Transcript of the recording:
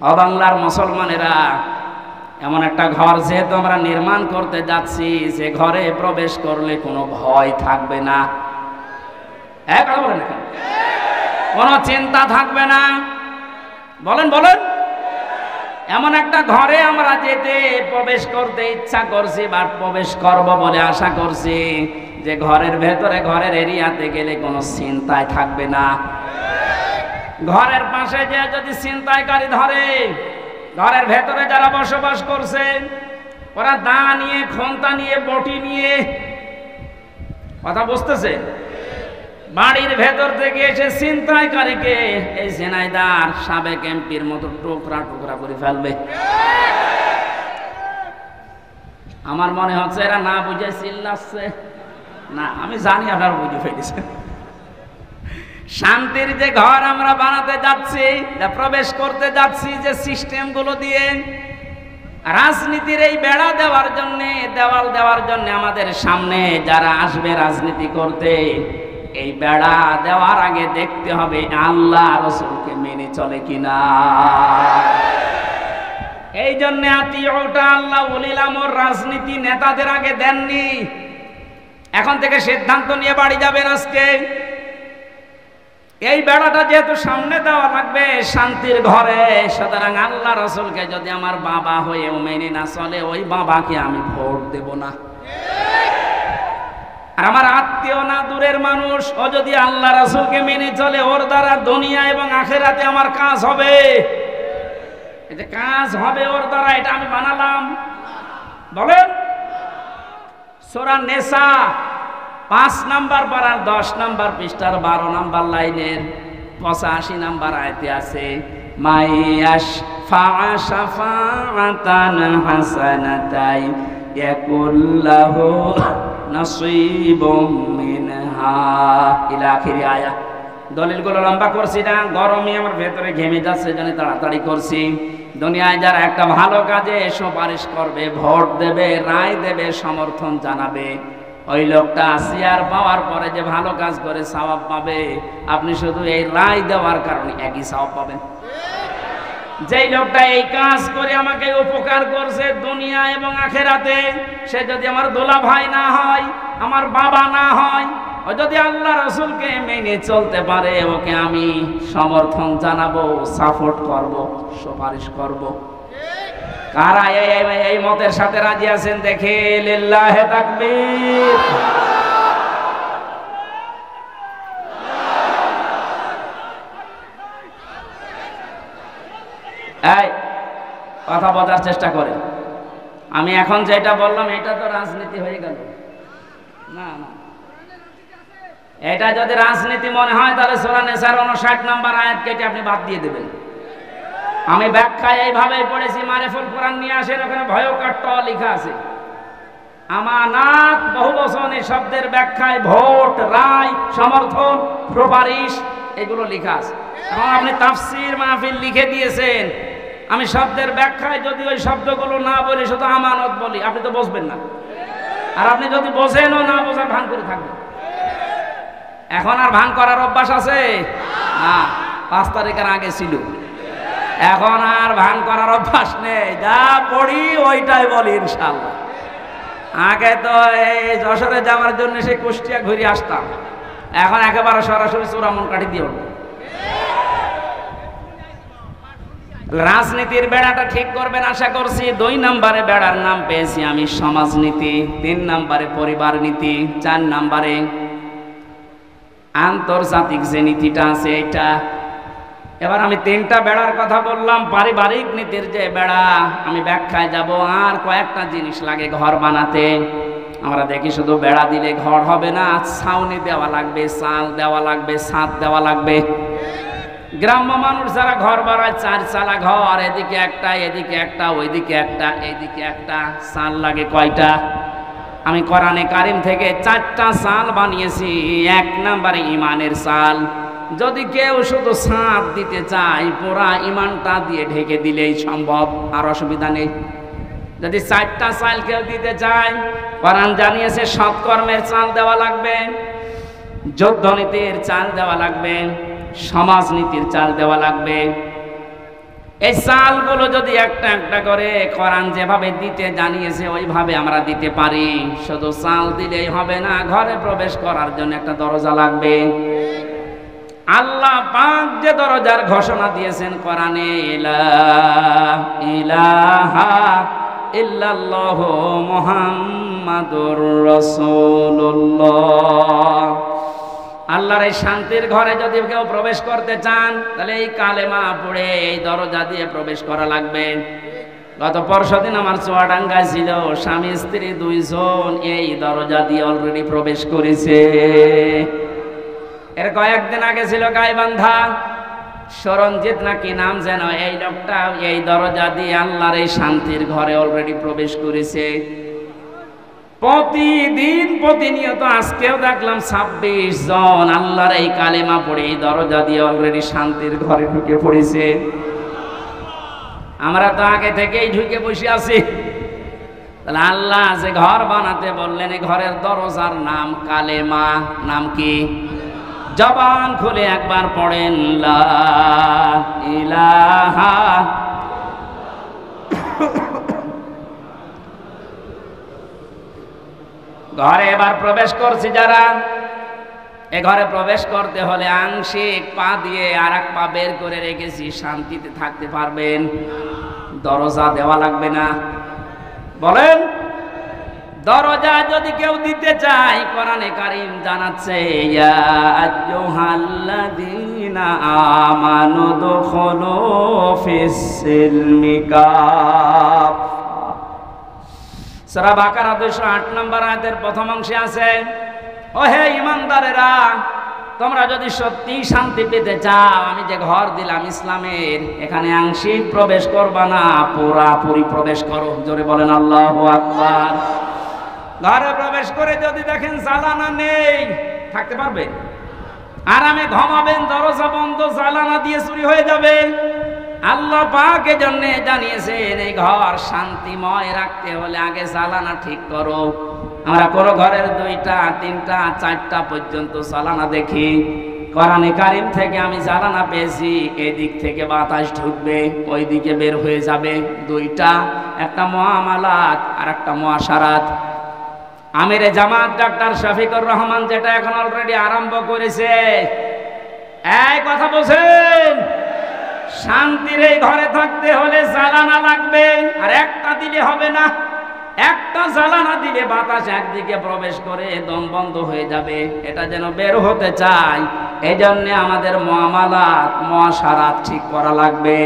অবাংলার মুসলমানেরা, এমন একটা ঘর যেহেতু আমরা নির্মাণ করতে যাচ্ছি, যে ঘরে প্রবেশ করলে কোনো ভয় থাকবে না, কোনো চিন্তা থাকবে না। বলেন বলেন, এমন একটা ঘরে আমরা যেতে প্রবেশ করতে ইচ্ছা করছি বা প্রবেশ করব বলে আশা করছি, যে ঘরের ভেতরে, ঘরের এরিয়াতে গেলে কোনো চিন্তায় থাকবে না। ঘরের পাশে যে যদি ছিনতাইকারী ধরে, ঘরের ভেতরে যারা বসবাস করছে, ওরা দা নিয়ে, খন্তা নিয়ে, বটি নিয়ে, কথা বুঝতেছে, বাড়ির ভেতর থেকে এসে ছিনতাইকারীকে এই ঝিনাইদহ সাবেক এমপির মতো টুকরা টুকরা করে ফেলবে। আমার মনে হচ্ছে এরা না বুঝে চিল্লাচ্ছে না, আমি জানি আপনারা বুঝে ফেলেছেন। শান্তির যে ঘর আমরা বানাতে যাচ্ছি, প্রবেশ করতে যাচ্ছি যে সিস্টেমগুলো দিয়ে, রাজনীতির এই বেড়া দেওয়ার জন্য, দেওয়াল দেওয়ার জন্য আমাদের সামনে যারা আসবে রাজনীতি করতে, এই বেড়া দেওয়ার আগে দেখতে হবে আল্লাহ রাসূলকে মেনে চলে কিনা। এই জন্য আতিউটা আল্লাহ ওয়ালিল আমর রাজনীতি নেতাদের আগে দেননি। এখন থেকে সিদ্ধান্ত নিয়ে বাড়ি যাবেন আজকে। এই বেড়াটা যেহেতু সামনে দেওয়া লাগবে শান্তির ঘরে, সুতরাং আল্লাহ রাসূলকে যদি আমার বাবা হয়েও মেনে না চলে, ওই বাবাকে আমি ভোট দেব না। আর আমার আত্মীয় না, দূরের মানুষ, ও যদি আল্লাহ রাসূলকে মেনে চলে, ওর দ্বারা দুনিয়া এবং আখিরাতে আমার কাজ হবে। এতে কাজ হবে ওর দ্বারা, এটা আমি বানালাম। বলেন, সূরা নিসা 5 নাম্বার পারার 10 নাম্বার পৃষ্ঠার 12 নাম্বার লাইনের 85 নাম্বার আয়াতে আছে, মাইয়াশ ফাআশাফাআতান হাসানাতাই ইয়াকুল্লাহু নাসীবুম মিনহা ইলা আখির আয়া। দলিলগুলো লম্বা করছি না, গরমে আমার ভেতরে ঘেমে যাচ্ছে, জন্য তাড়াতাড়ি করছি। দুনিয়ায় যারা একটা ভালো কাজে সুপারিশ করবে, ভোট দেবে, রায় দেবে, সমর্থন জানাবে, ওই লোকটা চেয়ার পাওয়ার পরে যে ভালো কাজ করে সওয়াব পাবে, আপনি শুধু এই রায় দেওয়ার কারণে একই সওয়াব পাবেন। যেই লোকটা এই কাজ করে আমাকে উপকার করছে দুনিয়া এবং আখিরাতে, সে যদি আমার দোলা ভাই না হয়, আমার বাবা না হয়, ও যদি আল্লাহ রাসূলকে মেনে চলতে পারে, ওকে আমি সমর্থন জানাবো, সাপোর্ট করব, সুপারিশ করব। কারা এই মতের সাথে রাজি আছেন দেখে লিল্লাহে তাকবীর। এই কথা বোঝার চেষ্টা করে, আমি এখন যেটা বললাম এটা তো রাজনীতি হয়ে গেল না। না, এটা যদি রাজনীতি মনে হয় তাহলে সূরা নিসার 59 নাম্বার আয়াত কেটে আপনি বাদ দিয়ে দেবেন। আমি ব্যাখ্যায় এইভাবেই পড়েছি, মারিফুল কোরআন নিয়ে আসেন, ওখানে ভয়ঙ্কর ট লেখা আছে। আমানাত বহুবচন, এই শব্দের ব্যাখ্যায় ভোট, রায়, সমর্থন, সুপারিশ, এগুলো লেখা আছে। এবং আপনি তাফসীর মাহফিল লিখে দিয়েছেন, আমি শব্দের ব্যাখ্যায় যদি ওই শব্দগুলো না বলি, শুধু আমানত বলি, আপনি তো বুঝবেন না। আর আপনি যদি বোঝেনও না, বোঝার ভান করে থাকবেন। এখন আর ভান করার অভ্যাস আছে না, 5 তারিখের আগে ছিল। এখন আর ভান করার অভ্যাস নেই, যা পড়ি ওইটাই বলি ইনশাআল্লাহ। আগে তো এই যশোরে যাওয়ার জন্য সেই কুষ্টিয়া ঘুরে আসতাম, এখন একেবারে সরাসরি চূড়ামন কাঠি দিয়ে উঠব। রাজনীতির বেড়াটা ঠিক করবেন আশা করছি। 2 নম্বরে বেড়ার নাম পেয়েছি আমি সমাজনীতি, 3 নম্বরে পরিবার নীতি, 4 নম্বরে আন্তর্জাতিক যে নীতিটা আছে এটা। এবার আমি 3টা বেড়ার কথা বললাম। পারিবারিক নীতির যে বেড়া, আমি ব্যাখ্যায় যাব। আর কয়েকটা জিনিস লাগে ঘর বানাতে। আমরা দেখি শুধু বেড়া দিলে ঘর হবে না, ছাউনি দেওয়া লাগবে, চাল দেওয়া লাগবে, ছাদ দেওয়া লাগবে। গ্রাম্য মানুষ যারা ঘর বানায়, 4 চালা ঘর, এদিকে একটা, এদিকে একটা, ওইদিকে একটা, এইদিকে একটা, চাল লাগে কয়টা? আমি কোরআনে কারিম থেকে 4টা চাল বানিয়েছি। 1 নম্বরে ইমানের চাল। যদি কেউ শুধু ছাদ দিতে চায়, পুরা ইমানটা দিয়ে ঢেকে দিলেই সম্ভব, আর অসুবিধা নেই। যদি 4টা চাল কেউ দিতে চায়, কোরআন জানিয়েছে সৎকর্মের চাল দেওয়া লাগবে, যুদ্ধনীতির চাল দেওয়া লাগবে, সমাজনীতির চাল দেওয়া লাগবে। এই চালগুলো যদি একটা একটা করে কোরআন যেভাবে দিতে জানিয়েছে ওইভাবে আমরা দিতে পারি, শুধু চাল দিলেই হবে না, ঘরে প্রবেশ করার জন্য একটা দরজা লাগবে। আল্লাহ পাক যে দরজার ঘোষণা দিয়েছেন কোরআনে, লা ইলাহা ইল্লাল্লাহু মুহাম্মাদুর রাসূলুল্লাহ। আল্লাহর এই শান্তির ঘরে যদি কেউ প্রবেশ করতে চান তাহলে এই কালেমা পড়ে এই দরজা দিয়ে প্রবেশ করা লাগবে। গত পরশুদিন আমার চুয়াডাঙ্গায় ছিল, স্বামী স্ত্রী দুইজন এই দরজা দিয়ে অলরেডি প্রবেশ করেছে। এর কয়েকদিন আগে ছিল গাইবান্ধা, সরঞ্জিত নাকি নাম যেন, এই লোকটা এই দরজা দিয়ে আল্লাহর এই শান্তির ঘরে অলরেডি প্রবেশ করেছে। প্রতিদিন প্রতিনিয়ত আজকেও দেখলাম 26 জন আল্লাহর এই কালেমা পড়ে এই দরজা দিয়ে অলরেডি শান্তির ঘরে ঢুকে পড়েছে। আমরা তো আগে থেকেই ঢুকে বসে আছি। তাহলে আল্লাহ যে ঘর বানাতে বললেন, এই ঘরের দরজার নাম কালেমা। নাম কি? জবান খুলে একবার পড়েন, লা ইলাহা। ঘরে এবার প্রবেশ করছি যারা, এ ঘরে প্রবেশ করতে হলে আংশিক পা দিয়ে আর এক পা বের করে রেখেছি, শান্তিতে থাকতে পারবেন, দরজা দেওয়া লাগবে না। বলেন, দরজা যদি কেউ দিতে চায়, কোরআনে কারীম জানাচ্ছে, ইয়া আইয়ুহাল্লাযীনা আমানু দুখুলু ফিস-সিলমি কাফা। সূরা বাকারা 208 নম্বর আয়াতের প্রথম অংশে আছে, ও হে ঈমানদারেরা, তোমরা যদি সত্যি শান্তি পেতে চাও, আমি যে ঘর দিলাম ইসলামের, এখানে আংশিক প্রবেশ করবা না, পুরাপুরি প্রবেশ করো। জোরে বলেন আল্লাহু আকবার। ঘরে প্রবেশ করে যদি দেখেন জ্বালানা নেই, থাকতে পারবে? আরামে ঘুমাবেন, দরজা বন্ধ, জ্বালানা দিয়ে চুরি হয়ে যাবে। আল্লাহ পাক এজন্য জানিয়েছেন, এই ঘর শান্তিময় রাখতে হলে আগে জ্বালানা ঠিক করো। আমরা কোনো ঘরের 2টা 3টা 4টা পর্যন্ত জ্বালানা দেখি। কোরআনে কারীম থেকে আমি জ্বালানা পেয়েছি, এদিক থেকে বাতাস ঢুকবে, ওই দিকে বের হয়ে যাবে। 2টা, একটা মুআমালাত আর একটা মুআশারাত। আমিরে জামাত ডাক্তার শফিকুর রহমান যেটা এখন অলরেডি আরম্ভ করেছে, এই কথা বলছেন, শান্তির এই ঘরে থাকতে হলে জ্বালানা লাগবে, আর একটা দিলে হবে না। একটা জ্বালানা দিলে বাতাস একদিকে প্রবেশ করে দম বন্ধ হয়ে যাবে, এটা যেন বের হতে চায়। এই জন্য আমাদের মুআমালাত মুআশারাত ঠিক করা লাগবে।